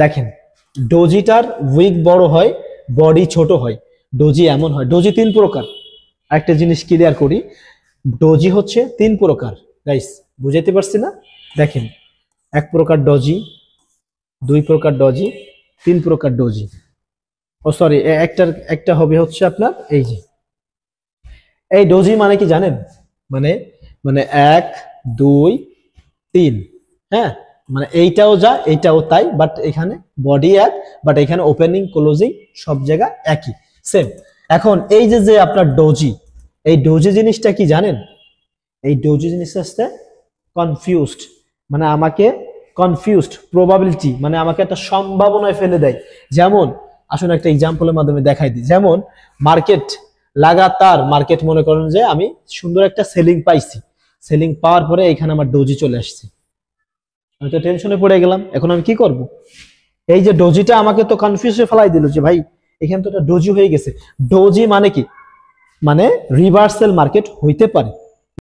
দেখেন ডোজিটার উইক বড় হয়, বডি ছোট হয়। ডোজি এমন হয়, ডোজি তিন প্রকার। একটা জিনিস ক্লিয়ার করি, ডোজি হচ্ছে তিন প্রকার। গাইস বুঝাইতে পারছি না? দেখেন, এক প্রকার ডোজি, দুই প্রকার ডোজি, তিন প্রকার ডোজি। ও সরি, একটা হবে হচ্ছে আপনার এই যে এই ডোজি মানে কি জানেন? মানে মানে এক, দুই, তিন। হ্যাঁ, মানে এইটাও যা এইটাও তাই, বাট এখানে বডি এক, বাট এখানে ওপেনিং ক্লোজিং সব জায়গা একই, সেম। এখন এই যে যে আপনার ডোজি, এই ডোজি জিনিসটা কি জানেন? এই ডোজি জিনিসটা হচ্ছে কনফিউজড, মানে আমাকে কনফিউজড প্রবাবিলিটি, মানে আমাকে একটা সম্ভাবনায় ফেলে দেয়। যেমন আসুন একটা এক্সাম্পলের মাধ্যমে দেখাই দিই। যেমন মার্কেট লাগাতার মার্কেট, মনে করেন যে আমি সুন্দর একটা সেলিং পাইছি, সেলিং পাওয়ার পরে এখানে আমার ডোজি চলে আসছে, আমি তো টেনশনে পড়ে গেলাম। এখন আমি কি করব? এই যে ডোজিটা আমাকে তো কনফিউজে ফেলাই দিল যে ভাই এখানে তো একটা ডোজি হয়ে গেছে। ডোজি মানে কি? মানে রিভার্সাল মার্কেট হইতে পারে।